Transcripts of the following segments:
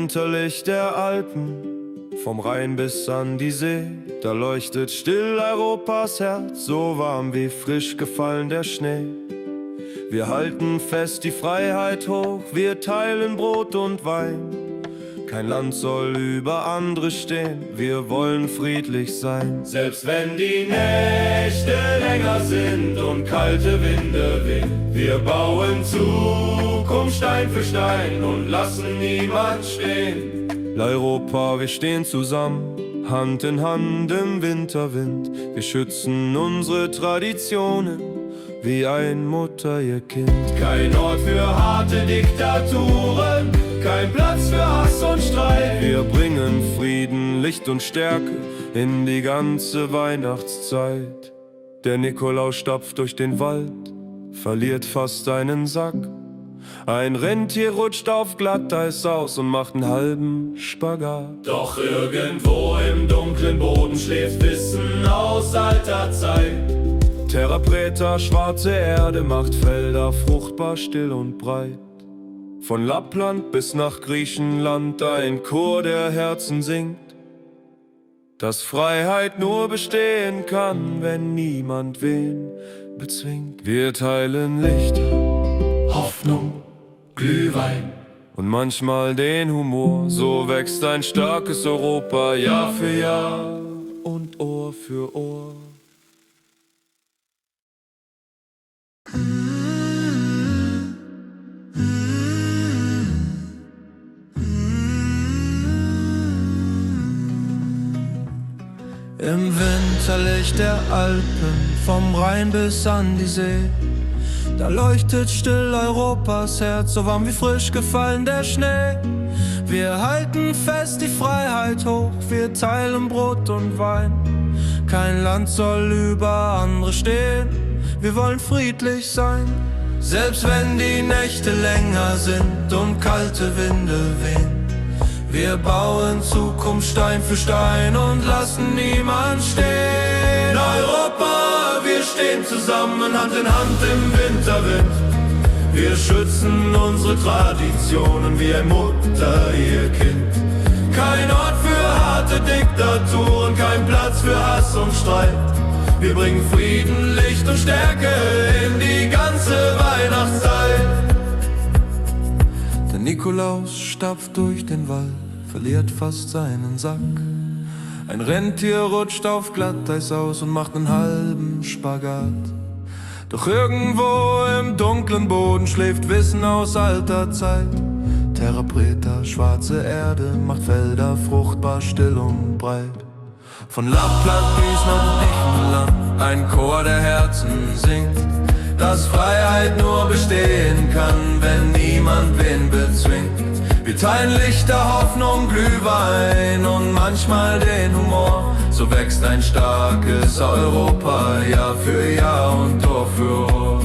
Winterlicht der Alpen, vom Rhein bis an die See, da leuchtet still Europas Herz, so warm wie frisch gefallen der Schnee. Wir halten fest die Freiheit hoch, wir teilen Brot und Wein. Kein Land soll über andere stehen, wir wollen friedlich sein. Selbst wenn die Nächte länger sind und kalte Winde wehen, wir bauen Zukunft Stein für Stein und lassen niemand stehen. Europa, wir stehen zusammen, Hand in Hand im Winterwind. Wir schützen unsere Traditionen wie ein Mutter ihr Kind. Kein Ort für harte Diktaturen, kein Platz für Hass und Streit. Wir bringen Frieden, Licht und Stärke in die ganze Weihnachtszeit. Der Nikolaus stapft durch den Wald, verliert fast seinen Sack. Ein Rentier rutscht auf Glatteis aus und macht einen halben Spagat. Doch irgendwo im dunklen Boden schläft Wissen aus alter Zeit. Terra Preta, schwarze Erde, macht Felder fruchtbar, still und breit. Von Lappland bis nach Griechenland ein Chor der Herzen singt, dass Freiheit nur bestehen kann, wenn niemand wen bezwingt. Wir teilen Licht, Hoffnung, Glühwein und manchmal den Humor. So wächst ein starkes Europa Jahr für Jahr und Ohr für Ohr. Im Winterlicht der Alpen, vom Rhein bis an die See, da leuchtet still Europas Herz, so warm wie frisch gefallen der Schnee. Wir halten fest die Freiheit hoch, wir teilen Brot und Wein. Kein Land soll über andere stehen, wir wollen friedlich sein. Selbst wenn die Nächte länger sind und kalte Winde wehen, wir bauen Zukunft Stein für Stein und lassen niemand stehen. Europa, wir stehen zusammen, Hand in Hand im Winterwind. Wir schützen unsere Traditionen wie ein Mutter ihr Kind. Kein Ort für harte Diktaturen, kein Platz für Hass und Streit. Wir bringen Frieden, Licht und Stärke in die ganze Weihnachtszeit. Der Nikolaus stapft durch den Wald, verliert fast seinen Sack. Ein Rentier rutscht auf Glatteis aus und macht einen halben Spagat. Doch irgendwo im dunklen Boden schläft Wissen aus alter Zeit. Terra Preta, schwarze Erde, macht Felder fruchtbar, still und breit. Von Lappland bis nach Griechenland ein Chor der Herzen singt, dass Freiheit nur bestehen kann, wenn niemand wen bezwingt. Wir teilen Lichter, Hoffnung, Glühwein und manchmal den Humor. So wächst ein starkes Europa Jahr für Jahr und Ohr für Ohr.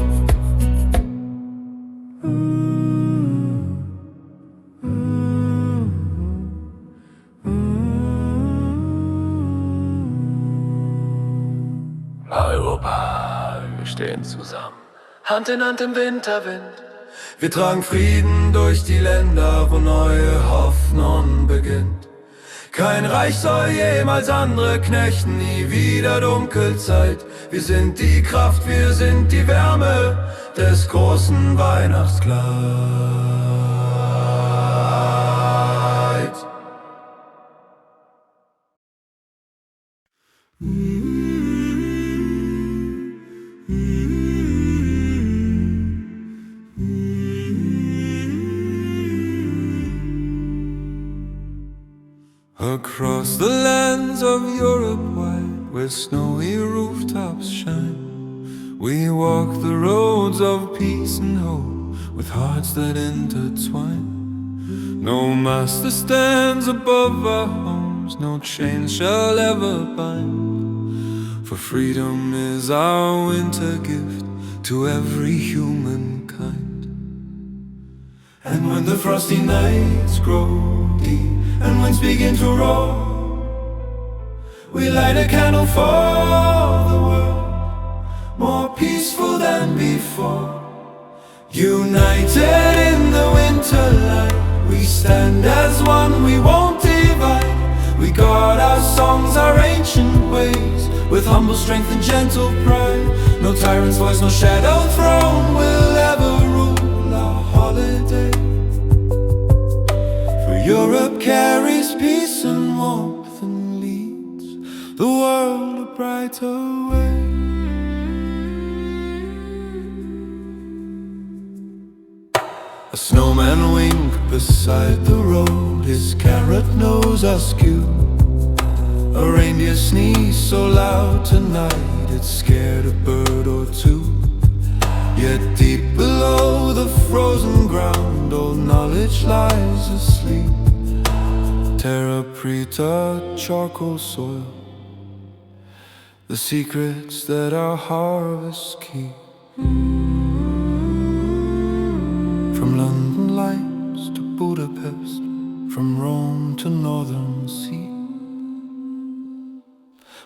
Europa, wir stehen zusammen, Hand in Hand im Winterwind. Wir tragen Frieden durch die Länder, wo neue Hoffnung beginnt. Kein Reich soll jemals andere knechten, nie wieder Dunkelzeit. Wir sind die Kraft, wir sind die Wärme des großen Weihnachtskleids. Across the lands of Europe wide, where snowy rooftops shine, we walk the roads of peace and hope, with hearts that intertwine. No master stands above our homes, no chains shall ever bind, for freedom is our winter gift to every humankind. And when the frosty nights grow deep and winds begin to roll, we light a candle for the world, more peaceful than before. United in the winter light, we stand as one, we won't divide. We guard our songs, our ancient ways, with humble strength and gentle pride. No tyrant's voice, no shadow throne will ever rule our holiday. For Europe carries peace and warmth and leads the world a brighter way. A snowman winked beside the road, his carrot nose askew. A reindeer sneezed so loud tonight it scared a bird or two. Yet deep below the frozen ground, old knowledge lies asleep. Terra preta, charcoal soil, the secrets that our harvests keep. From London lights to Budapest, from Rome to Northern Sea,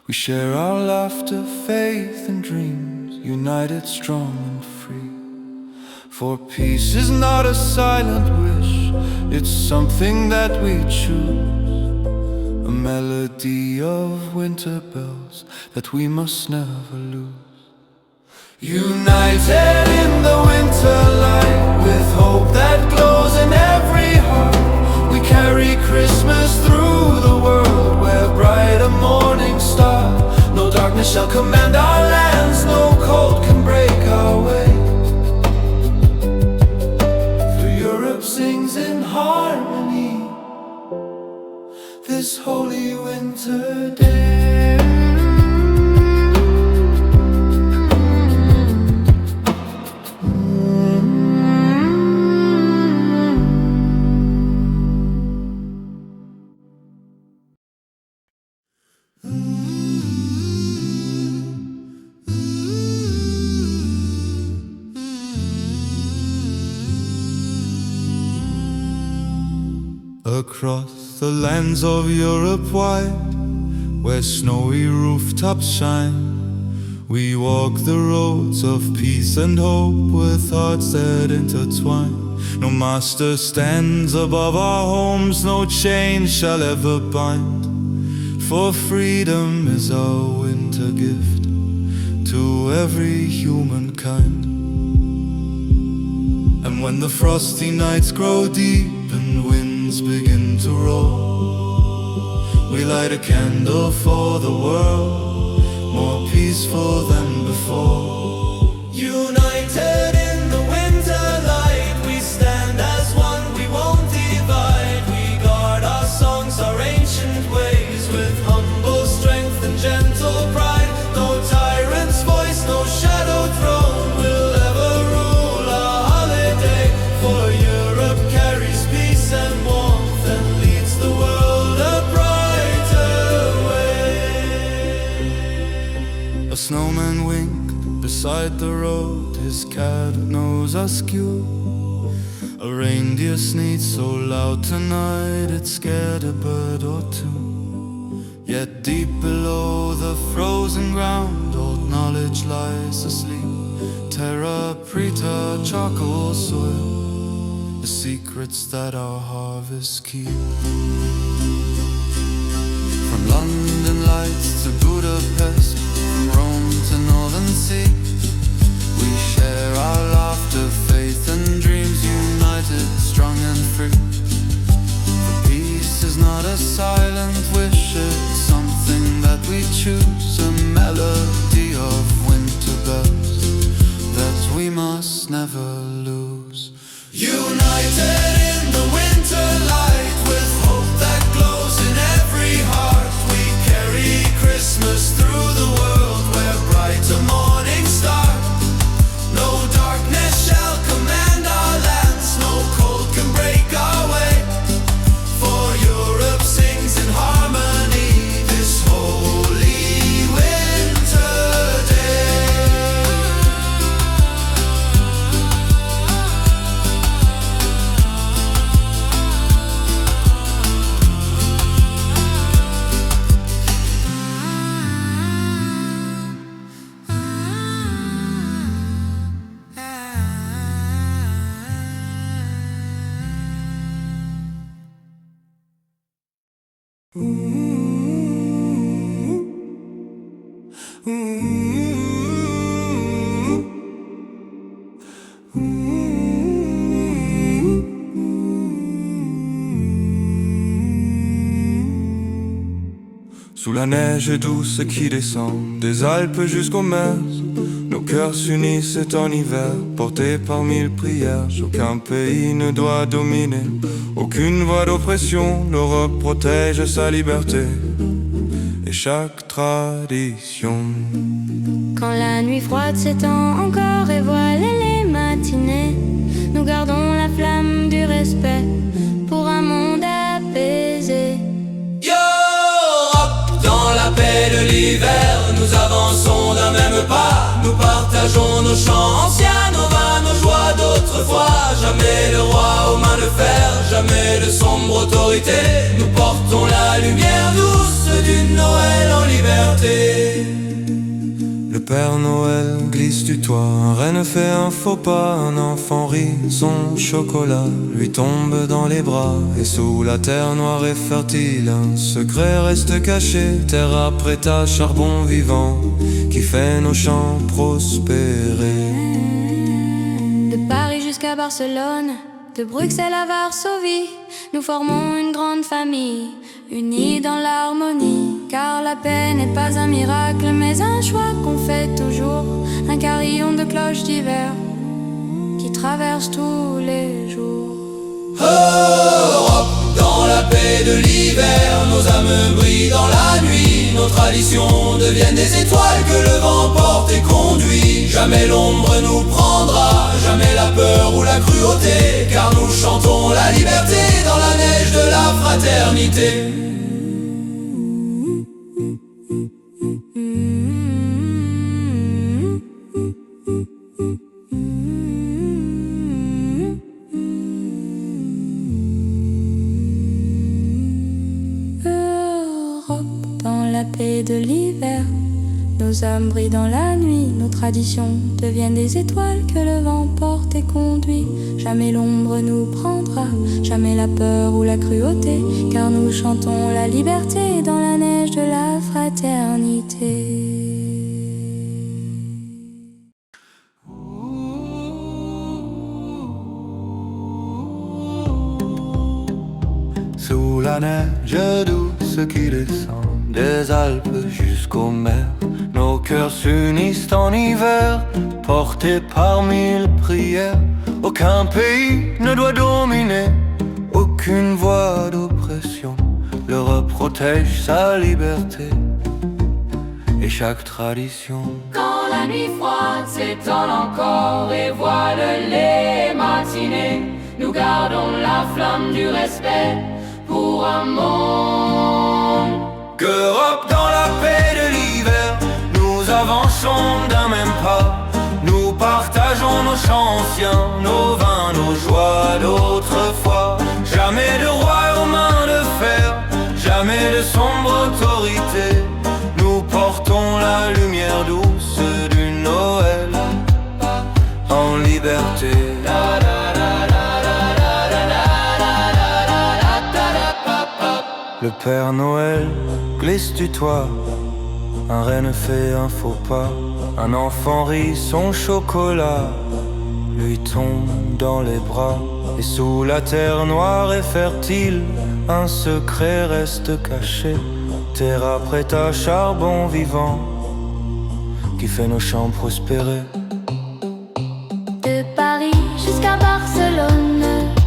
we share our laughter, faith and dreams, united, strong and free. For peace is not a silent wish, it's something that we choose. A melody of winter bells that we must never lose. United in the winter light, with hope that glows in every heart, we carry Christmas through the world, where bright a morning star. No darkness shall command our lands, no cold can break our way. For Europe sings in harmony this holy winter day. Across the lands of Europe wide, where snowy rooftops shine, we walk the roads of peace and hope, with hearts that intertwine. No master stands above our homes, no chain shall ever bind. For freedom is our winter gift to every humankind. And when the frosty nights grow deep and winds begin to roll, we light a candle for the world, more peaceful than before. United in the winter light, we stand as one, we won't divide. We guard our songs, our ancient ways, with humble strength and gentle pride. No tyrant's voice, no shadow throne will ever rule our holiday. For Europe carries peace and warmth and leads the world a brighter way. A snowman winked beside the road, his carrot nose askew. A reindeer sneezed so loud tonight it scared a bird or two. Yet deep below the frozen ground, old knowledge lies asleep. Terra preta, charcoal soil, the secrets that our harvests keep. From London lights to Budapest, from Rome to Northern Sea, we share our laughter, faith and dreams, united, strong and free. For peace is not a silent wish, it's something that we choose. A melody of winter bells that we must never lose. United in the winter light, with hope that glows Sous la neige douce qui descend des Alpes jusqu'aux mers, nos cœurs s'unissent en hiver, portés par 1000 prières. Aucun pays ne doit dominer, aucune voie d'oppression. L'Europe protège sa liberté et chaque tradition. Quand la nuit froide s'étend encore et voile les matinées, nous gardons la flamme du respect pour un monde apaisé. Europe, dans la paix de l'hiver, nous avançons d'un même pas. Nous partageons nos chants anciens, nos vins, nos joies d'autrefois. Jamais le roi aux mains de fer, jamais de sombre autorité. Nous portons la lumière douce d'une Noël en liberté. Le Père Noël glisse du toit, un renne fait un faux pas, un enfant rit, son chocolat lui tombe dans les bras. Et sous la terre noire et fertile, un secret reste caché, terre après à charbon vivant, qui fait nos champs prospérer. De Paris jusqu'à Barcelone, de Bruxelles à Varsovie, nous formons une grande famille, unis dans l'harmonie. Car la paix n'est pas un miracle, mais un choix qu'on fait toujours. Un carillon de cloches d'hiver qui traverse tous les jours. Europe, dans la paix de l'hiver, nos âmes brillent dans la nuit. Nos traditions deviennent des étoiles que le vent porte et conduit. Jamais l'ombre nous prendra, jamais la peur ou la cruauté, car nous chantons la liberté dans la neige de la fraternité. La paix de l'hiver, nos âmes brillent dans la nuit. Nos traditions deviennent des étoiles que le vent porte et conduit. Jamais l'ombre nous prendra, jamais la peur ou la cruauté, car nous chantons la liberté dans la neige de la fraternité. Sous la neige douce qui descend des Alpes jusqu'aux mers, nos cœurs s'unissent en hiver, portés par 1000 prières. Aucun pays ne doit dominer, aucune voie d'oppression. L'Europe protège sa liberté et chaque tradition. Quand la nuit froide s'étend encore et voile les matinées, nous gardons la flamme du respect pour un monde. Qu'Europe, dans la paix de l'hiver, nous avançons d'un même pas. Nous partageons nos chants anciens, nos vins, nos joies d'autrefois. Jamais de roi aux mains de fer, jamais de sombre autorité. Nous portons la lumière douce du Noël en liberté. Le Père Noël glisse du toit, un renne fait un faux pas, un enfant rit, son chocolat lui tombe dans les bras. Et sous la terre noire et fertile, un secret reste caché, terre après à charbon vivant, qui fait nos champs prospérer. De Paris jusqu'à Barcelone,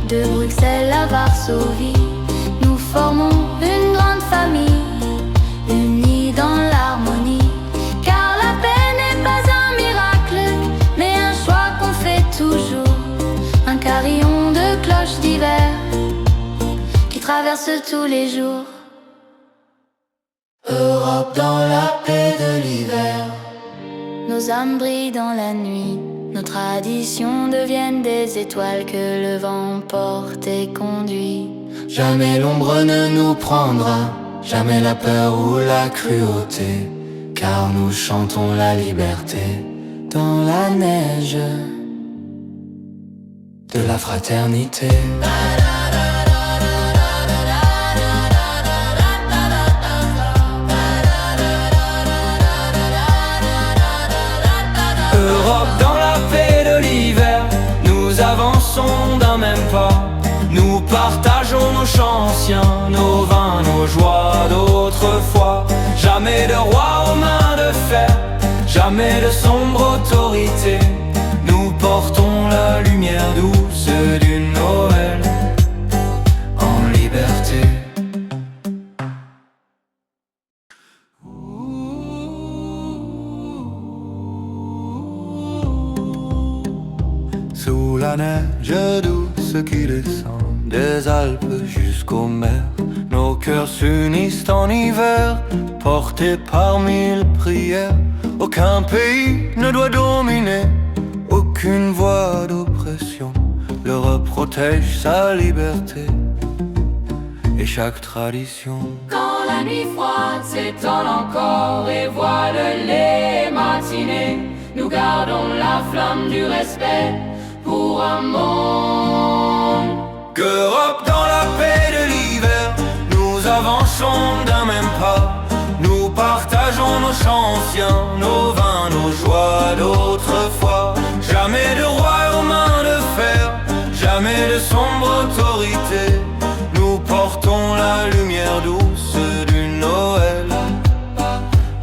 de Bruxelles à Varsovie, nous formons une grande famille, unis dans l'harmonie. Car la paix n'est pas un miracle, mais un choix qu'on fait toujours. Un carillon de cloches d'hiver qui traverse tous les jours. Europe, dans la paix de l'hiver, nos âmes brillent dans la nuit. Nos traditions deviennent des étoiles que le vent porte et conduit. Jamais l'ombre ne nous prendra, jamais la peur ou la cruauté, car nous chantons la liberté dans la neige de la fraternité. Europe, dans la paix de l'hiver, nous avançons d'un même pas. Nous partageons nos chants anciens, nos vins, nos joies d'autrefois. Jamais de roi aux mains de fer, jamais de sombre autorité. Nous portons la lumière douce du Noël en liberté. Sous la neige douce qui descend des Alpes jusqu'aux mers, nos cœurs s'unissent en hiver, portés par mille prières. Aucun pays ne doit dominer, aucune voie d'oppression. L'Europe protège sa liberté et chaque tradition. Quand la nuit froide s'étend encore et voile les matinées, nous gardons la flamme du respect pour un monde. Qu'Europe dans la paix de l'hiver, nous avançons d'un même pas. Nous partageons nos chants anciens, nos vins, nos joies d'autrefois. Jamais de roi aux mains de fer, jamais de sombre autorité. Nous portons la lumière douce du Noël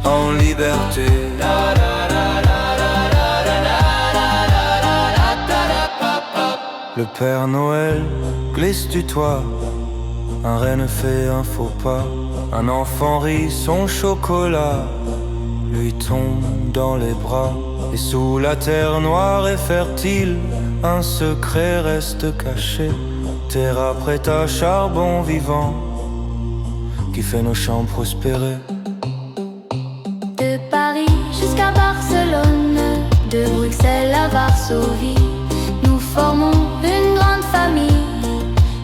en liberté. Le Père Noël glisse du toit, un renne fait un faux pas, un enfant rit son chocolat, lui tombe dans les bras. Et sous la terre noire et fertile, un secret reste caché, terre après ta charbon vivant, qui fait nos champs prospérer. De Paris jusqu'à Barcelone, de Bruxelles à Varsovie, nous formons une grande famille,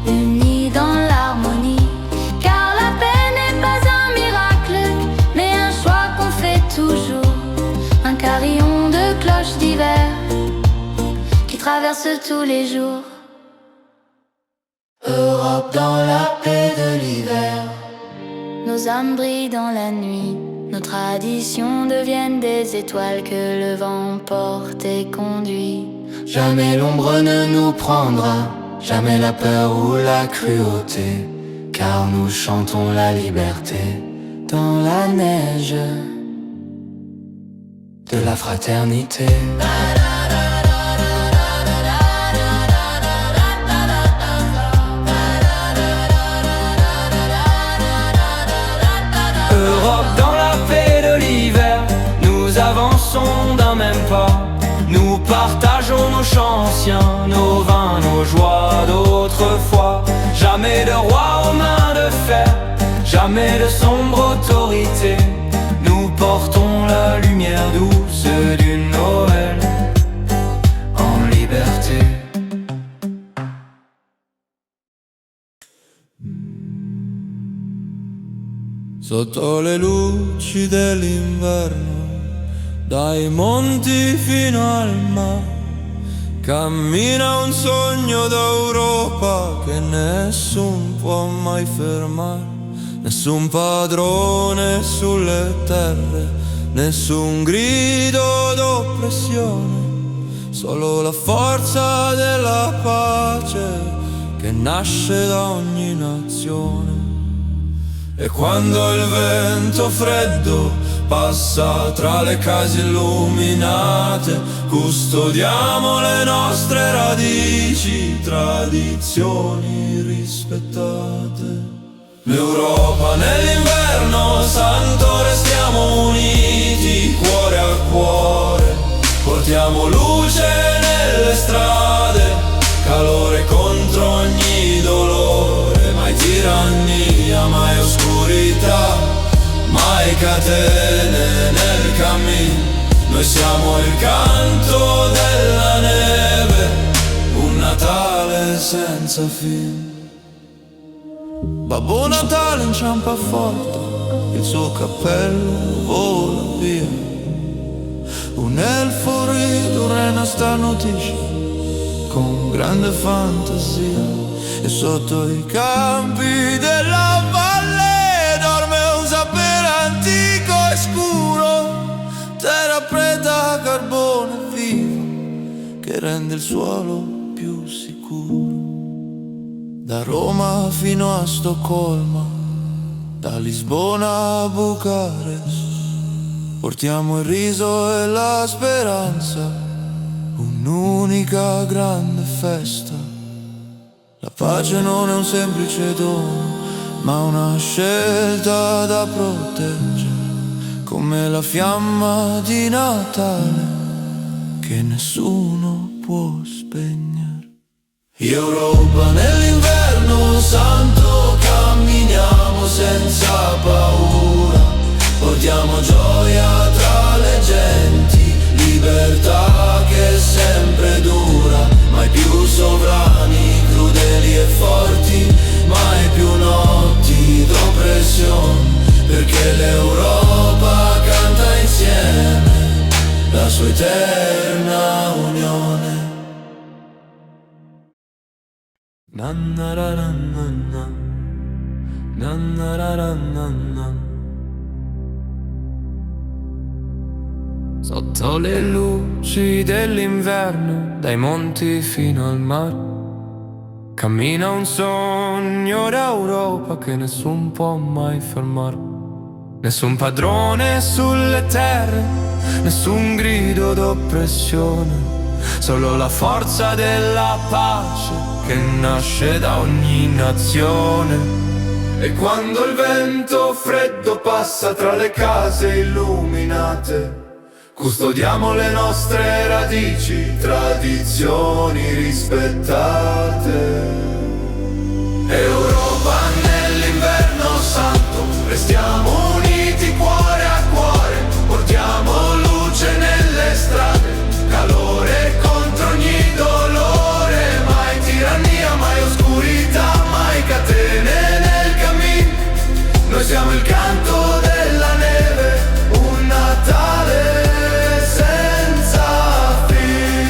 unie dans l'harmonie. Car la paix n'est pas un miracle, mais un choix qu'on fait toujours. Un carillon de cloches d'hiver qui traverse tous les jours. Europe dans la paix de l'hiver, nos âmes brillent dans la nuit. Nos traditions deviennent des étoiles que le vent porte et conduit. Jamais l'ombre ne nous prendra, jamais la peur ou la cruauté, car nous chantons la liberté dans la neige de la fraternité. Europe dans la paix de l'hiver, nous avançons d'un même pas. Nous partageons nos chants anciens, nos vins, nos joies d'autrefois. Jamais de roi aux mains de fer, jamais de sombre autorité. Nous portons la lumière douce du Noël en liberté. Sotto le luci dell'inverno, dai monti fino al mare, cammina un sogno d'Europa che nessun può mai fermare. Nessun padrone sulle terre, nessun grido d'oppressione, solo la forza della pace che nasce da ogni nazione. E quando il vento freddo passa tra le case illuminate, custodiamo le nostre radici, tradizioni rispettate. L'Europa nell'inverno santo restiamo uniti, cuore a cuore, portiamo luce nelle strade, calore contro ogni dolore, mai tirannia, mai oscurità, mai catene nel cammino. Noi siamo il canto della neve, un Natale senza fine. Babbo Natale inciampa forte, il suo cappello vola via. Un elfo ride, un re starnutisce con grande fantasia. E sotto i campi della valle dorme un sapere antico e scuro, terra preta, carbone vivo che rende il suolo più sicuro. Da Roma fino a Stoccolma da Lisbona a Bucarest. Portiamo il riso e la speranza, un'unica grande festa. La pace non è un semplice dono, ma una scelta da proteggere, come la fiamma di Natale che nessuno può spegnere. Europa nell'inverno santo, camminiamo senza paura, portiamo gioia tra le genti, libertà che sempre dura, mai più sovrani, crudeli e forti, mai più notti d'oppressione, perché l'Europa canta insieme la sua eterna unione. Na-na-ra-ra-na-na, na-na-ra-ra-na-na. Sotto le luci dell'inverno, dai monti fino al mare, cammina un sogno d'Europa che nessun può mai fermare. Nessun padrone sulle terre, nessun grido d'oppressione, solo la forza della pace che nasce da ogni nazione. E quando il vento freddo passa tra le case illuminate, custodiamo le nostre radici, tradizioni rispettate. Europa nell'inverno santo, restiamo uniti cuore a cuore, portiamo luce nelle strade, calore contro ogni dolore, mai tirannia, mai oscurità, mai catene nel cammino. Noi siamo il canto della neve, un Natale senza fine.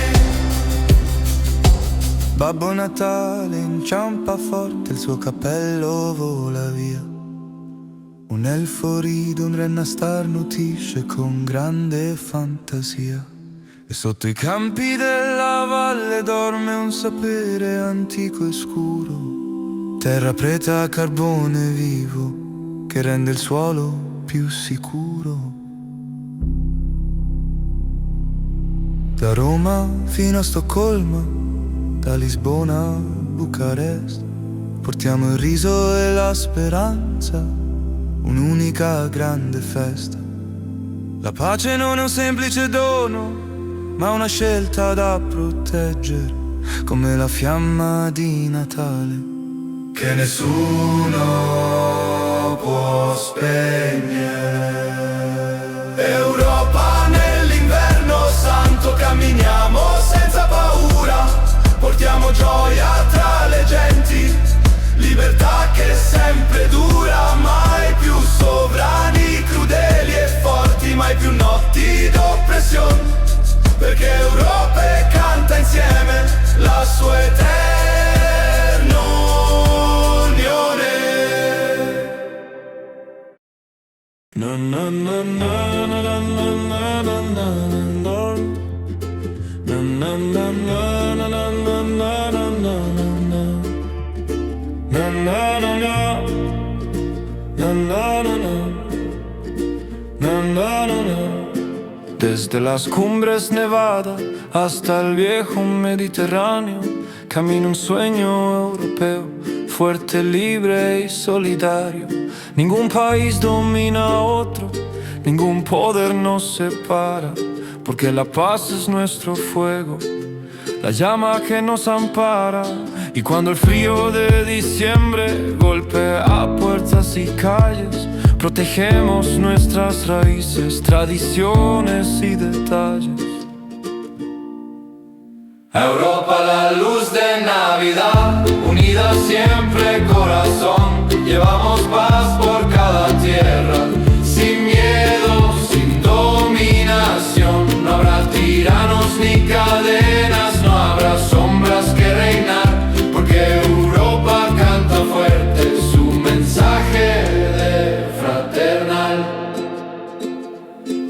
Babbo Natale inciampa forte, il suo cappello vola via. Un elfo ride, un renna starnutisce con grande fantasia. E sotto i campi della valle dorme un sapere antico e scuro, terra preta a carbone vivo che rende il suolo più sicuro. Da Roma fino a Stoccolma, da Lisbona a Bucarest, portiamo il riso e la speranza, un'unica grande festa. La pace non è un semplice dono, ma una scelta da proteggere, come la fiamma di Natale che nessuno può spegnere. Europa nell'inverno santo, camminiamo senza paura, portiamo gioia tra le genti, libertà che sempre dura, mai più sovrani, crudeli e forti, mai più notti d'oppressione, perché Europa canta insieme la sua eterna unione. Na na na na na na na na na na. Na na na na na na na na na na. Na na na na. Na na na na. Na na na na. Desde las cumbres Nevada hasta el viejo Mediterráneo, camina un sueño europeo, fuerte, libre y solidario. Ningún país domina a otro, ningún poder nos separa, porque la paz es nuestro fuego, la llama que nos ampara. Y cuando el frío de diciembre golpea puertas y calles, protegemos nuestras raíces, tradiciones y detalles. Europa, la luz de Navidad, unida siempre corazón, llevamos paz por cada tierra, sin miedo, sin dominación. No habrá tiranos ni cadenas, no habrá sombras que reinar, porque Europa canta fuerte su mensaje de fraternal.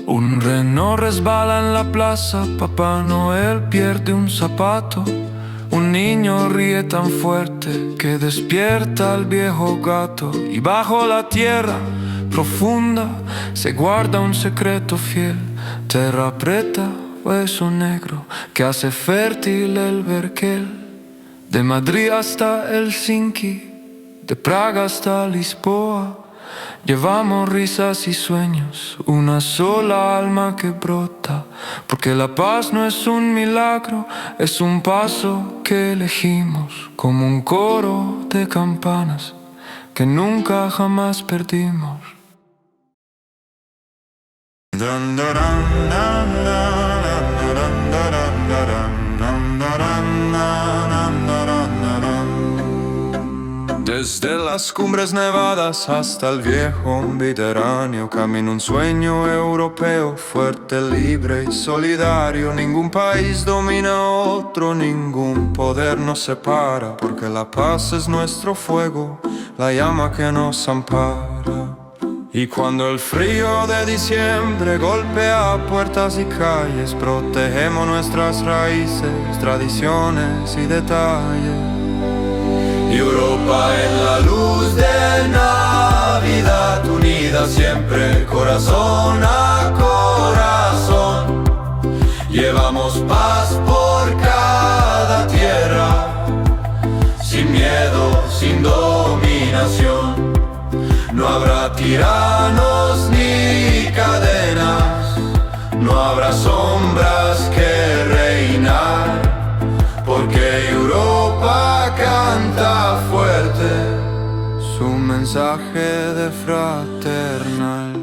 Un reno resbala en la plaza, Papá Noel pierde un zapato, Un niño ríe tan fuerte que despierta al viejo gato. Y bajo la tierra profunda se guarda un secreto fiel. Terra preta, hueso negro que hace fértil el verquel. De Madrid hasta Helsinki, de Praga hasta Lisboa, llevamos risas y sueños, una sola alma que brota. Porque la paz no es un milagro, es un paso que elegimos, como un coro de campanas que nunca jamás perdimos. Desde las cumbres nevadas hasta el viejo Mediterráneo camina un sueño europeo, fuerte, libre y solidario. Ningún país domina a otro, ningún poder nos separa, porque la paz es nuestro fuego, la llama que nos ampara. Y cuando el frío de diciembre golpea puertas y calles, protegemos nuestras raíces, tradiciones y detalles. Europa en la luz de Navidad, unida siempre, corazón a corazón. Llevamos paz por cada tierra, sin miedo, sin dominación. No habrá tiranos ni cadenas, no habrá sombras que reinar, porque Europa canta fuerte su mensaje de fraternal.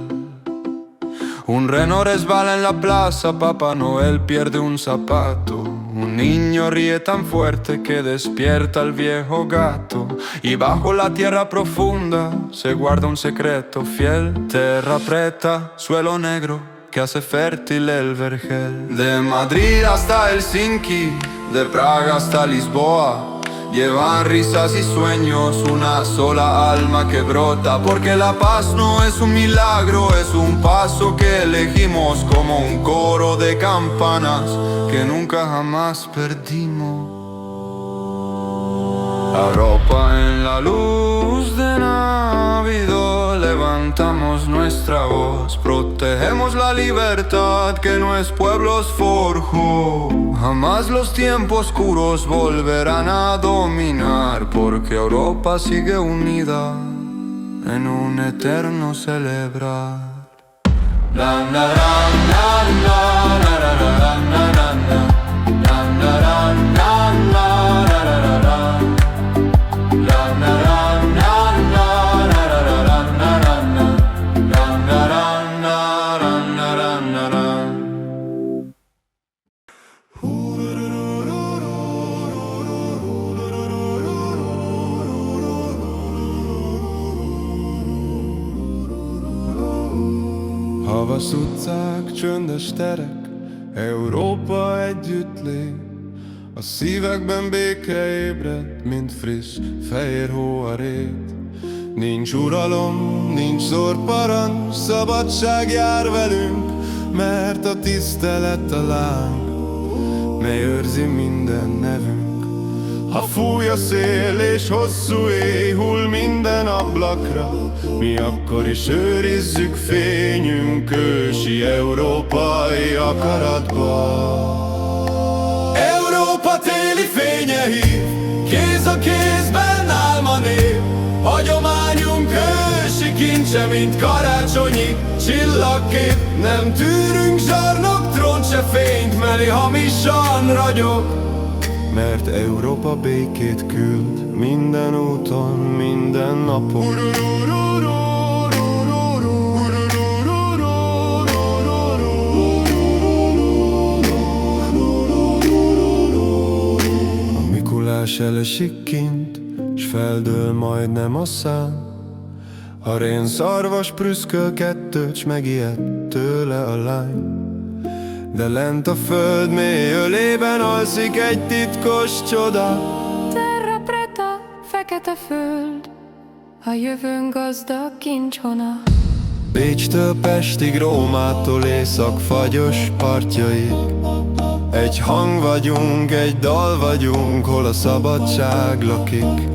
Un reno resbala en la plaza, Papá Noel pierde un zapato. Un niño ríe tan fuerte que despierta al viejo gato. Y bajo la tierra profunda se guarda un secreto fiel. Terra preta, suelo negro que hace fértil el vergel. De Madrid hasta Helsinki, de Praga hasta Lisboa, llevan risas y sueños, una sola alma que brota. Porque la paz no es un milagro, es un paso que elegimos, como un coro de campanas que nunca jamás perdimos. Europa en la luz de Navidad, levantamos nuestra voz, protegemos la libertad que nuestros pueblos forjó. Jamás los tiempos oscuros volverán a dominar, porque Europa sigue unida en un eterno celebrar. Havas utcák, csöndes terek, Európa együtt lép. A szívekben béke ébred, mint friss, fehér hó a rét. Nincs uralom, nincs zorparancs, szabadság jár velünk, mert a tisztelet a láng, mely őrzi minden nevünk. Ha fúj a szél és hosszú éj hull minden ablakra, mi akkor is őrizzük fényünk ősi európai akaratba. Európa téli fénye hív, kéz a kézben álma nép. Hagyományunk ősi kincse, mint karácsonyi csillagkép. Nem tűrünk zsarnok, trónt se fényt, meli hamisan ragyog. Mert Európa békét küld minden úton, minden napon. A Mikulás elesik kint, s feldől majdnem a szán. A rén szarvas prüszköl kettőt, s megijed tőle a lány. De lent a föld mély ölében alszik egy titkos csoda. Terra preta, fekete föld, a jövőn gazdag kincsona. Bécstől Pestig, Rómától Észak fagyos partjaig, Egy hang vagyunk, egy dal vagyunk, hol a szabadság lakik.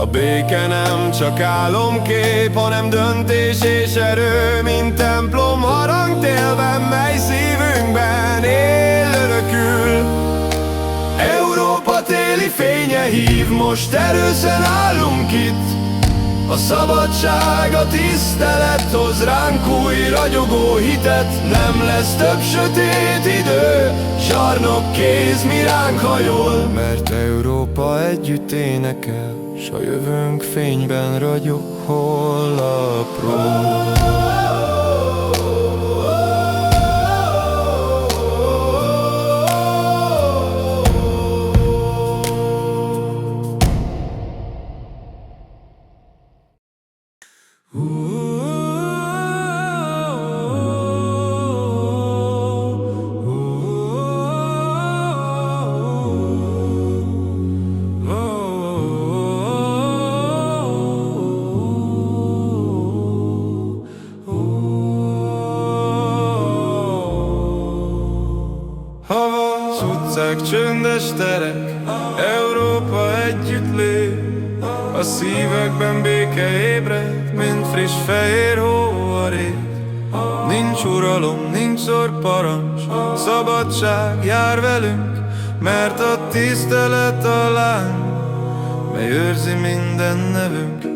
A béke nem csak álomkép, hanem döntés és erő, mint templom harangtélben, mely szívünkben él örökül. Európa téli fénye hív, most erősen állunk itt. A szabadság, a tisztelet hoz ránk új ragyogó hitet. Nem lesz több sötét idő, zsarnok kéz mi ránk hajol. Mert Európa együtt énekel, s a jövőnk fényben ragyog holnapról. Az utcák csöndes terek, Európa együtt lép. A szívekben béke ébred, mint friss fehér hó a rét. Nincs uralom, nincs parancs, szabadság jár velünk, mert a tisztelet a láng, mely őrzi minden nevünk.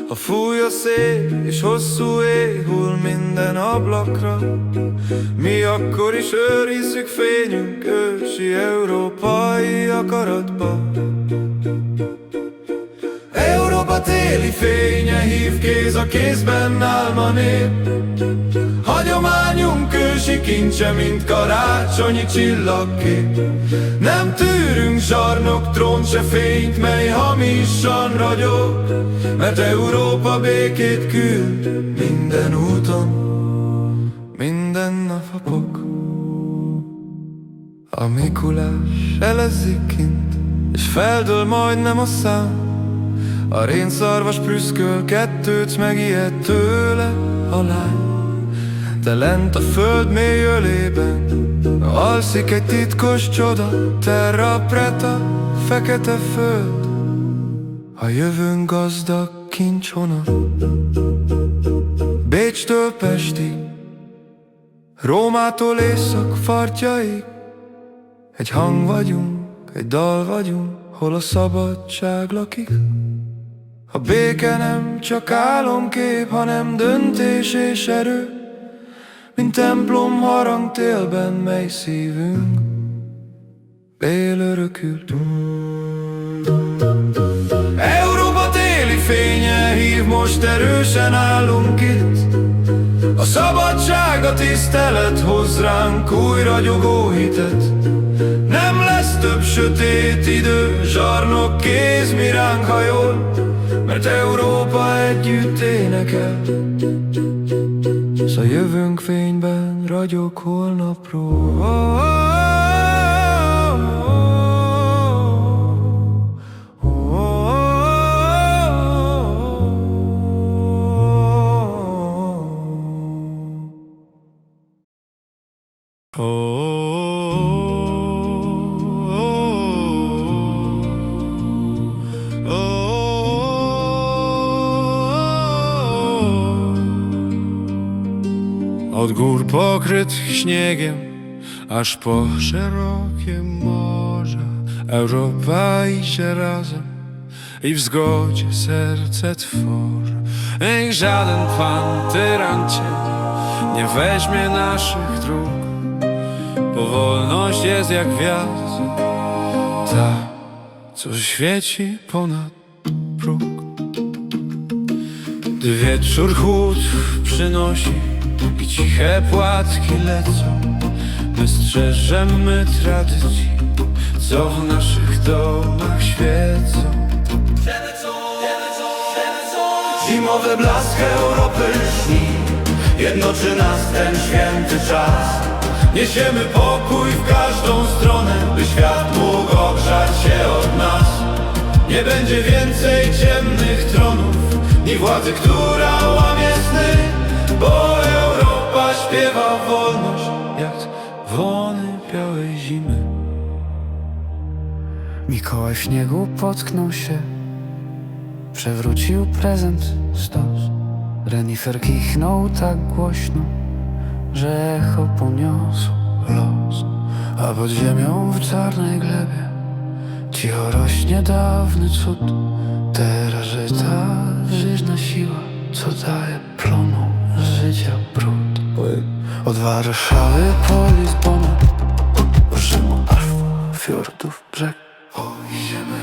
Ha fúj a szél és hosszú éj hull minden ablakra, mi akkor is őrizzük fényünk ősi európai akaratba. Európa téli fénye hív, kéz a kézben álma nép. Hagyományunk ősi kincse, mint karácsonyi csillagkép. Nem tűrünk zsarnok, trónt se fényt, mely hamisan ragyog, mert Európa békét küld minden úton, minden nap a pok. A Mikulás elezik kint, és feldől majdnem a szám. A rénszarvas prüszköl kettőt, megijed tőle a lány. De lent a föld mély ölében alszik egy titkos csoda, terra preta, fekete föld, a jövőnk gazdag kincsvonal. Bécstől Pestig, Rómától észak partjaig, egy hang vagyunk, egy dal vagyunk, hol a szabadság lakik. A béke nem csak álomkép, hanem döntés és erő, mint templom harangtélben, mely szívünk él örökül. Európa téli fénye hív, most erősen állunk itt. A szabadság, a tisztelet hoz ránk új ragyogó hitet. Nem lesz több sötét idő, zsarnok kéz mi ránk hajol, mert Európa együtt énekel, s a jövőnk fényben ragyog holnapról. Od gór pokrytych śniegiem, aż po szerokie morza, Europa idzie razem i w zgodzie serce tworzy. Niech żaden pan tyrancie nie weźmie naszych dróg, bo wolność jest jak gwiazda, ta, co świeci ponad próg. Gdy wieczór chłód przynosi i ciche płatki lecą, my strzeżemy tradycji, co w naszych domach świecą. Zimowy blask Europy lśni, jednoczy nas ten święty czas. Niesiemy pokój w każdą stronę, by świat mógł ogrzać się od nas. Nie będzie więcej ciemnych tronów, ni władzy, która łamie sny, bo Europa śpiewa wolność jak dzwony Mikołaj w śniegu potknął się, przewrócił prezent stos. Renifer kichnął tak głośno, że echo poniosło los. A pod ziemią w czarnej glebie cicho rośnie dawny cud. Teraz żyta żyźna siła, co daje plonom życia brud. Od Warszawy po Lizbonę, od Rzymu aż w fiordów brzeg. Idziemy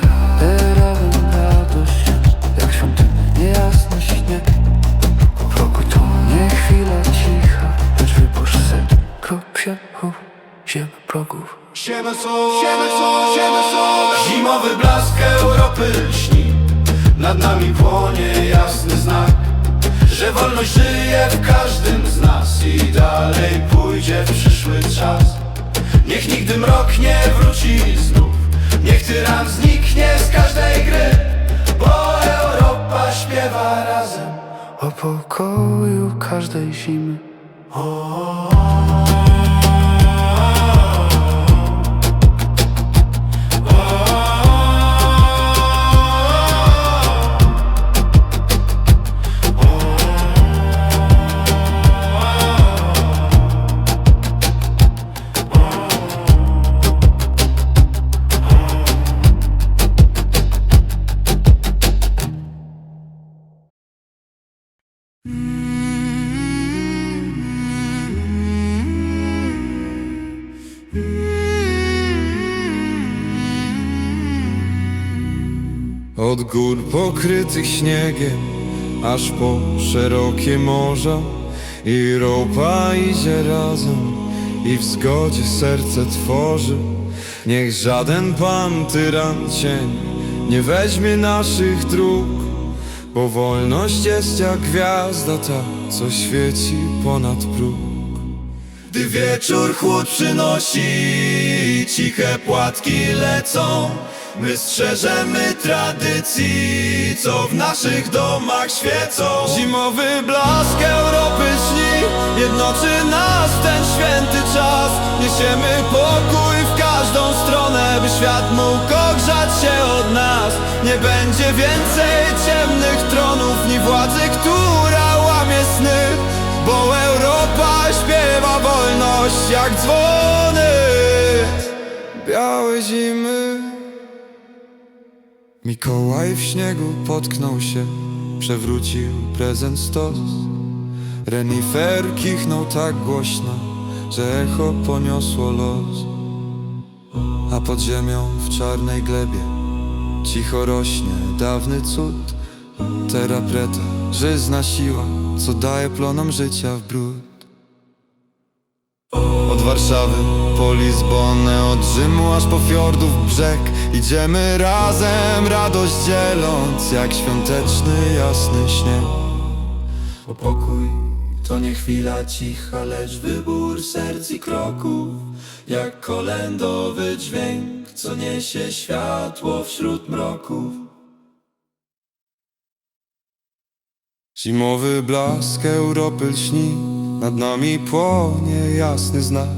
razem, radość jest jak świątyny, niejasny śnieg. Wokół to nie chwila cicha, lecz wybór set kropiechów, ziemi progów. Sieme są, zimowy blask Europy lśni. Nad nami płonie jasny znak, że wolność żyje w każdym z nas i dalej pójdzie w przyszły czas. Niech nigdy mrok nie wróci znów, niech tyran zniknie z każdej gry, bo Europa śpiewa razem O pokoju każdej zimy. Od gór pokrytych śniegiem, aż po szerokie morza, i ropa idzie razem i w zgodzie serce tworzy. Niech żaden pan tyran cień nie weźmie naszych dróg, bo wolność jest jak gwiazda ta, co świeci ponad próg. Gdy wieczór chłód przynosi, ciche płatki lecą, my strzeżemy tradycji, co w naszych domach świecą. Zimowy blask Europy śni, jednoczy nas ten święty czas. Niesiemy pokój w każdą stronę, by świat mógł ogrzać się od nas. Nie będzie więcej ciemnych tronów, ni władzy, która łamie sny, bo Europa śpiewa wolność jak dzwony białej zimy. Mikołaj w śniegu potknął się, przewrócił prezent stos. Renifer kichnął tak głośno, że echo poniosło los. A pod ziemią w czarnej glebie cicho rośnie dawny cud. Terra preta, żyzna siła, co daje plonom życia w brud. Od Warszawy po Lizbonę, od Rzymu aż po fiordów brzeg. Idziemy razem, radość dzieląc, jak świąteczny jasny śnieg. O pokój to nie chwila cicha, lecz wybór serc i kroków, jak kolędowy dźwięk, co niesie światło wśród mroków. Zimowy blask Europy lśni, nad nami płonie jasny znak,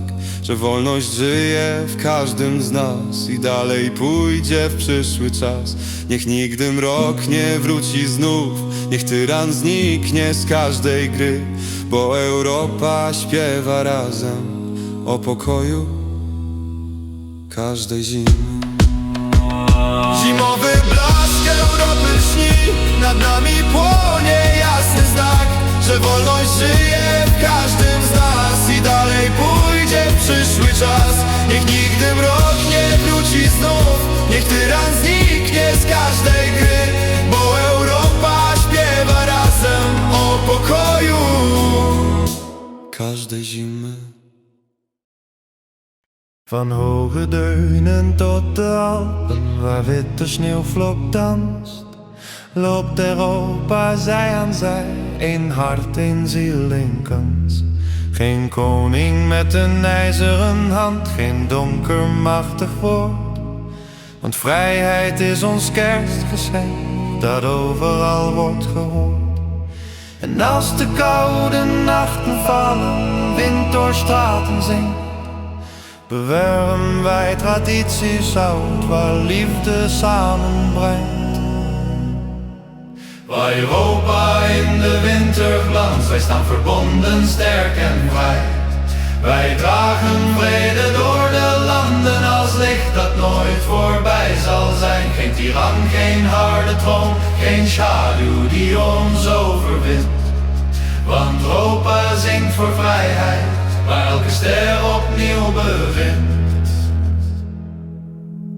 że wolność żyje w każdym z nas i dalej pójdzie w przyszły czas. Niech nigdy mrok nie wróci znów, niech tyran zniknie z każdej gry, bo Europa śpiewa razem o pokoju każdej zimy. Zimowy blask Europy lśni, nad nami płonie jasny znak, że wolność żyje w każdym z nas i dalej pójdzie w przyszły czas. Niech nigdy mrok nie wróci znów, niech tyran zniknie z każdej gry, bo Europa śpiewa razem o pokoju każdej zimy. Van hoge deunen tot de Alpen, waar witte sneeuwvlok danst, loopt Europa zij aan zij, één hart, één ziel, één kans. Geen koning met een ijzeren hand, geen donker machtig woord, want vrijheid is ons kerstgeschenk, dat overal wordt gehoord. En als de koude nachten vallen, wind door straten zingt, bewaren wij tradities oud waar liefde samenbrengt. Waar Europa in de winter glanst, wij staan verbonden, sterk en vrij. Wij dragen vrede door de landen als licht dat nooit voorbij zal zijn. Geen tiran, geen harde troon, geen schaduw die ons overwint. Want Europa zingt voor vrijheid, waar elke ster opnieuw bevindt.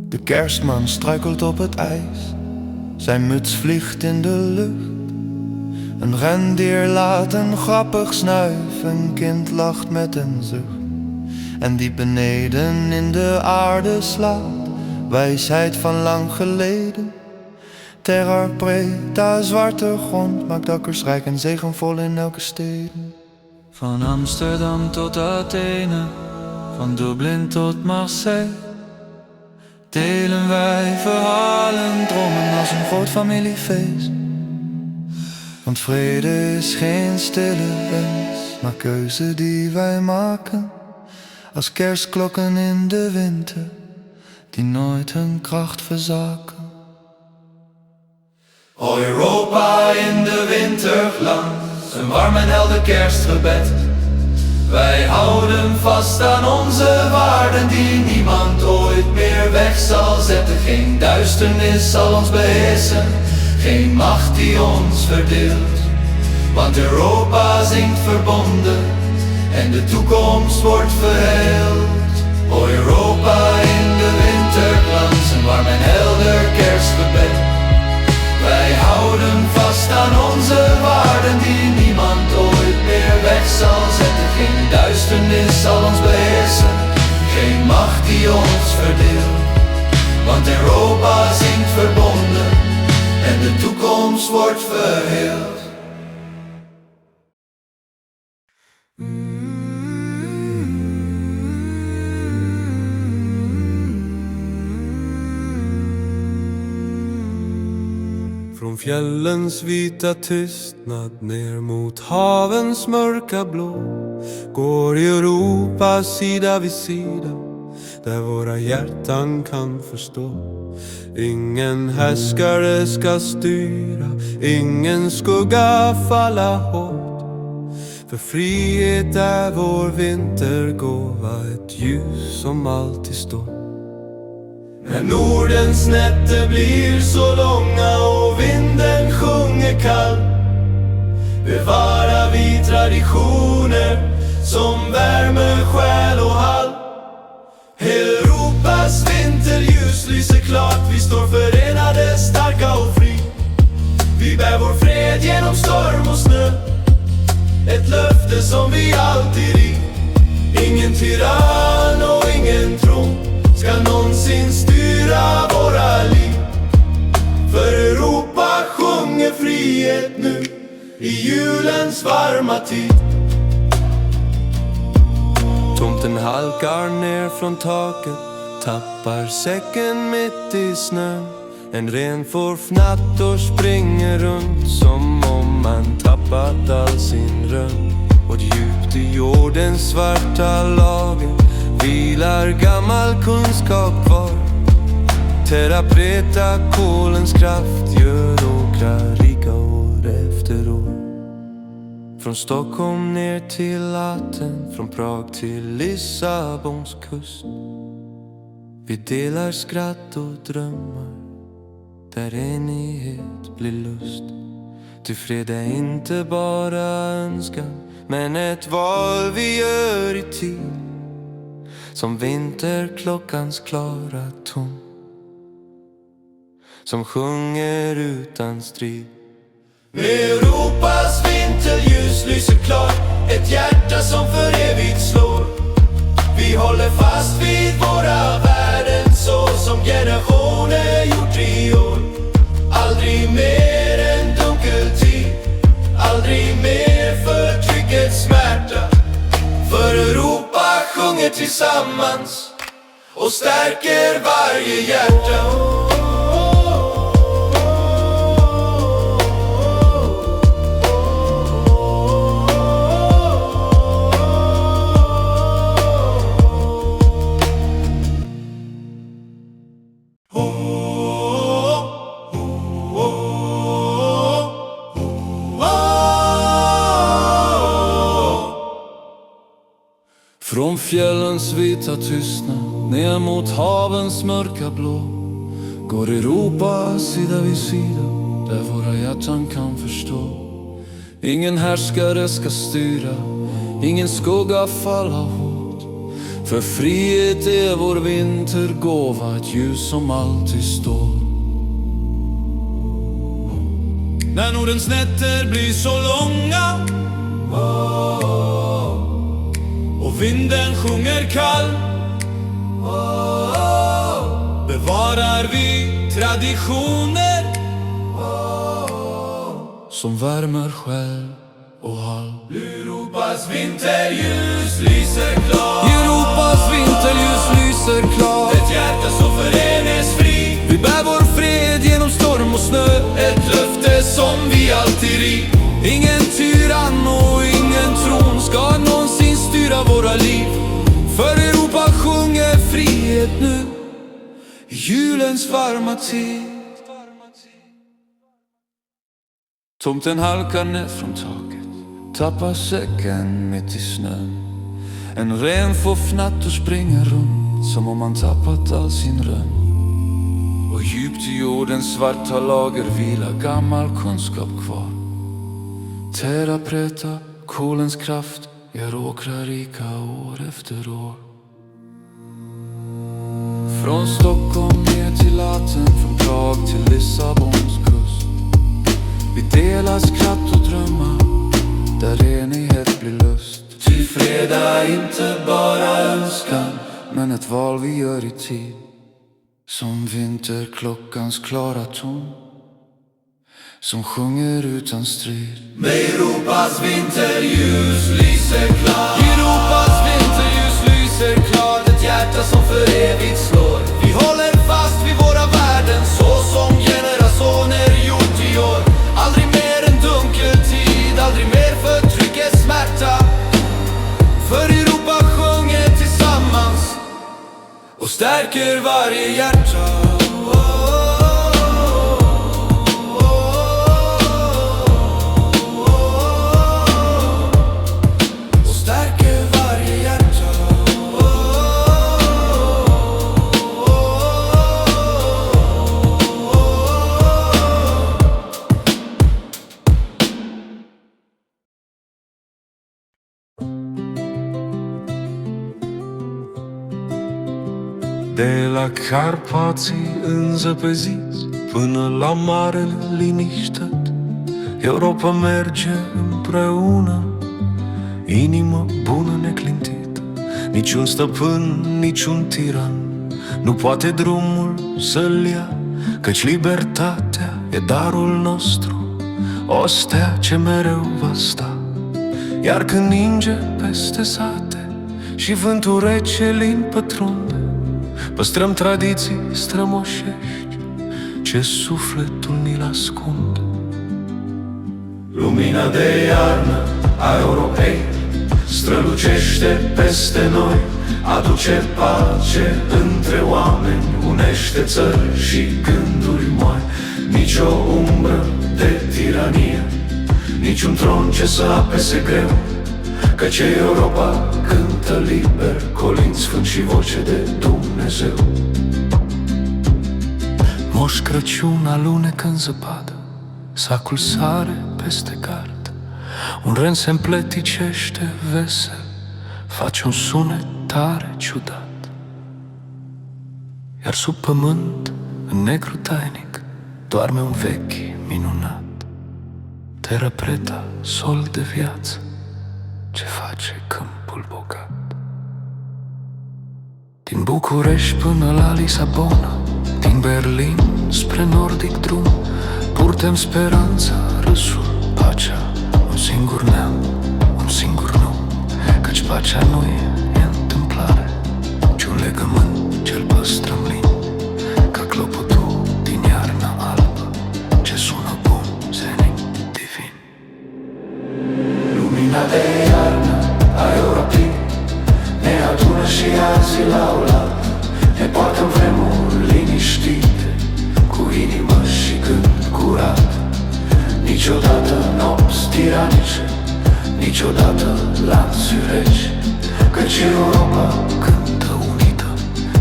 De kerstman struikelt op het ijs, zijn muts vliegt in de lucht. Een rendier laat een grappig snuif, een kind lacht met een zucht. En diep beneden in de aarde slaat wijsheid van lang geleden. Terra preta, zwarte grond, maakt akkers rijk en zegenvol in elke steden. Van Amsterdam tot Athene, van Dublin tot Marseille, delen wij verhalen, dromen als een groot familiefeest. Want vrede is geen stille wens, maar keuze die wij maken. Als kerstklokken in de winter, die nooit hun kracht verzaken. O Europa in de winterglans, een warm en helder kerstgebed. Wij houden vast aan onze waarden die niemand ooit meer weg zal zetten. Geen duisternis zal ons beheersen, geen macht die ons verdeelt. Want Europa zingt verbonden en de toekomst wordt verheeld. O Europa in de winterglans, een warm en helder kerstgebed. Wij houden vast aan onze waarden die niemand ooit meer weg zal zetten. Geen duisternis zal ons beheersen, geen macht die ons verdeelt. Want Europa zingt verbonden en de toekomst wordt verheeld. Från fjällens vita tystnad ner mot havens mörka blå går Europa sida vid sida, där våra hjärtan kan förstå. Ingen härskare ska styra, ingen skugga falla hårt. För frihet är vår vintergåva, ett ljus som alltid står. När Nordens nätter blir så långa och vinden sjunger kall, bevarar vi traditioner som värmer själ och hall. Europas vinterljus lyser klart, vi står förenade, starka och fri. Vi bär vår fred genom storm och snö, ett löfte som vi alltid i. Ingen tyrann och ingen tron ska någonsin styra våra liv. För Europa sjunger frihet nu i julens varma tid. Tomten halkar ner från taket, tappar säcken mitt i snön. En ren får fnatt och springer runt som om man tappat all sin rön. Och djupt i jordens svarta lager vilar gammal kunskap kvar. Terra preta, kolens kraft gör åkrar rika år efter år. Från Stockholm ner till Aten, från Prag till Lissabons kust. Vi delar skratt och drömmar, där enighet blir lust. Ty fred är inte bara önskan, men ett val vi gör i tid. Som vinterklockans klara ton, som sjunger utan strid. Med Europas vinterljus lyser klart, ett hjärta som för evigt slår. Vi håller fast vid våra värden så som generationer gjort i år. Aldrig mer en dunkeltid, aldrig mer förtryckets smärta. För Europa sjunger tillsammans och stärker varje hjärta. Från fjällens vita tystnad ner mot havens mörka blå går Europa sida vid sida där våra hjärtan kan förstå. Ingen härskare ska styra, ingen skugga falla hårt. För frihet är vår vintergåva, ett ljus som alltid står. När Nordens nätter blir så långa och vinden sjunger kall, bevarar vi traditioner som värmer själ och hall. Europas vinterljus lyser klart, Europas vinterljus lyser klart. Ett hjärta som förenes fri, vi bär vår fred genom storm och snö. Ett löfte som vi alltid rik. Ingen tyrann och ingen tron ska någonsin styra våra liv. För Europa sjunger frihet nu i julens varma tid. Tomten halkar ner från taket, tappar säcken mitt i snön. En ren får fnatt och springer runt som om han tappat all sin rönn. Och djupt i jordens svarta lager vilar gammal kunskap kvar. Terra preta, kolens kraft gör åkrar rika år efter år. Från Stockholm ner till Aten, från Prag till Lissabons kust. Vi delar skratt och drömmar där enighet blir lust. Ty fredag är inte bara önskan, men ett val vi gör i tid. Som vinterklockans klara ton som sjunger utan strid. Med Europas vinterljus lyser klart, Europas vinterljus lyser klart. Ett hjärta som för evigt slår. Vi håller fast vid våra värden så som generationer gjort i år. Aldrig mer en dunkel tid, aldrig mer förtryckets smärta. För Europa sjunger tillsammans och stärker varje hjärta. De la Carpații înzăpeziți până la marele liniștit, Europa merge împreună, inimă bună neclintită. Niciun stăpân, niciun tiran nu poate drumul să-l ia, căci libertatea e darul nostru, o stea ce mereu va sta. Iar când ninge peste sate și vântul rece lin pătrunde, păstrăm tradiții strămoșești ce sufletul ni-l ascunde. Lumina de iarnă a Europei strălucește peste noi, aduce pace între oameni, unește țări și gânduri moi. Nici o umbră de tiranie, niciun tron ce să apese greu, căci Europa cântă liber, colind sfânt și voce de Dumnezeu. Moș Crăciun alunecă în zăpadă, sacul sare peste gard. Un ren se împleticește vesel, face un sunet tare ciudat. Iar sub pământ, în negru tainic, doarme un vechi minunat. Terra preta, sol de viață, ce face câmpul bogat. Din București până la Lisabona, din Berlin spre nordic drum, purtem speranța, râsul, pacea, un singur neam, un singur nume. Căci pacea nu e întâmplare, ci un legământ ce-l păstrăm lin, ca clopotul din iarna albă, ce sună bun, senin, divin. Lumina de iarnă a Europei ne adună și azi la oaltă, ne poartă în vremuri liniștite, cu inimă și gând curat. Niciodată nopți tiranice, niciodată lanțuri reci, căci Europa cântă unită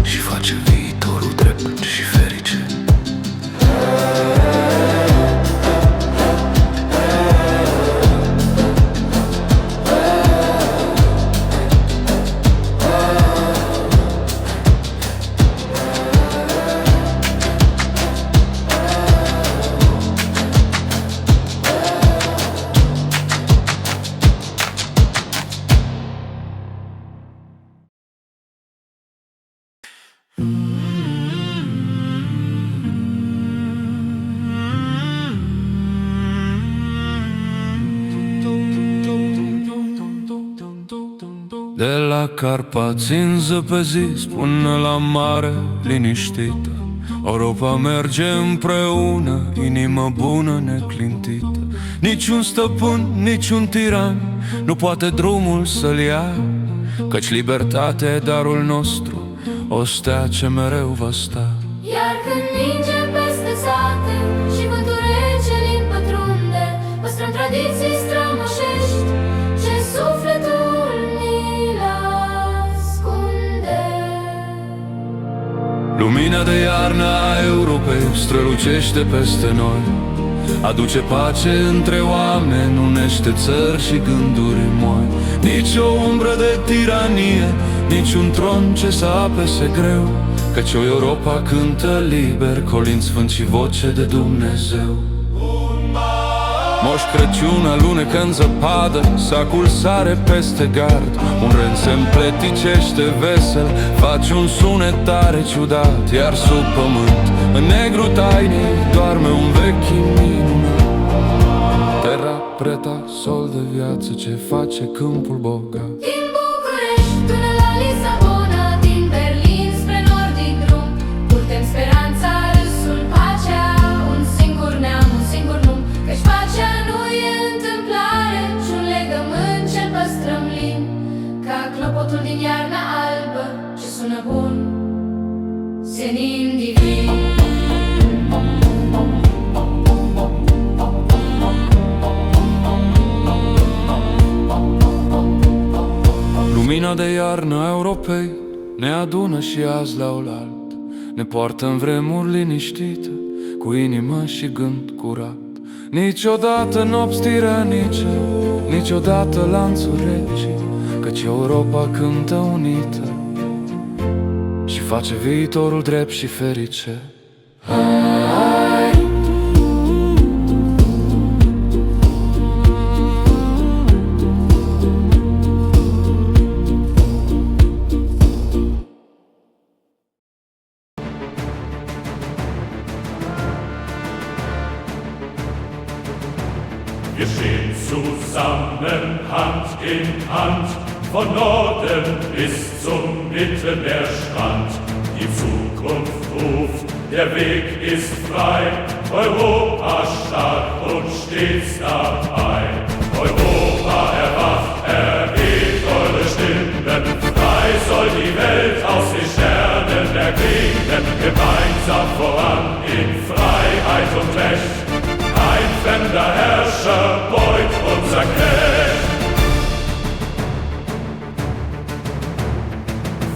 și face viitorul drept și ferice. De la Carpați în zăpezis până la mare liniștită, Europa merge împreună, inimă bună neclintită. Niciun stăpân, niciun tiran nu poate drumul să-l ia, căci libertatea e darul nostru, o stea ce mereu va sta. Iar când ninge peste sate și vântul rece îl pătrunde, păstrăm tradiții strămoșești ce sufletul ni-l ascunde. Lumina de iarnă a Europei strălucește peste noi, aduce pace între oameni, unește țări și gânduri moi. Nici o umbră de tiranie, nici un tron ce să apese greu, căci o Europa cântă liber, colind sfânt și voce de Dumnezeu. Moș Crăciun alunecă în zăpadă, sacul sare peste gard, un ren se împleticește vesel, face un sunet tare ciudat. Iar sub pământ, în negru tainic, doarme un vechi minunat. Terra preta, sol de viață ce face câmpul bogat. Din București până la Lisabona, din Berlin spre nordic drum, purtem speranța, râsul, pacea, un singur neam, un singur nume, căci pacea nu e întâmplare, ci un legământ ce-l păstrăm lin, ca clopotul din iarna albă ce sună bun, senin divin. Lumina de iarnă a Europei ne adună și azi la oaltă, ne poartă în vremuri liniștite, cu inimă și gând curat. Niciodată nopți tiranice, niciodată lanțuri reci, căci Europa cântă unită și face viitorul drept și ferice. Wir stehen zusammen Hand in Hand, von Norden bis zum Mittelmeerstrand. Die Zukunft ruft, der Weg ist frei, Europa stark und stets dabei. Europa erwacht, erhebt eure Stimmen, frei soll die Welt aus den Sternen erklingen, gemeinsam voran in Freiheit und Recht. Ein fremder Herrscher beugt unser Knecht.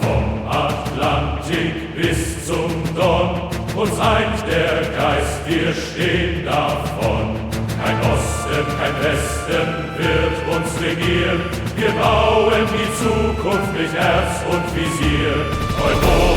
Vom Atlantik bis zum Don, uns eint der Geist, wir stehen davon. Kein Osten, kein Westen wird uns regieren, wir bauen die Zukunft mit Herz und Visier. Europa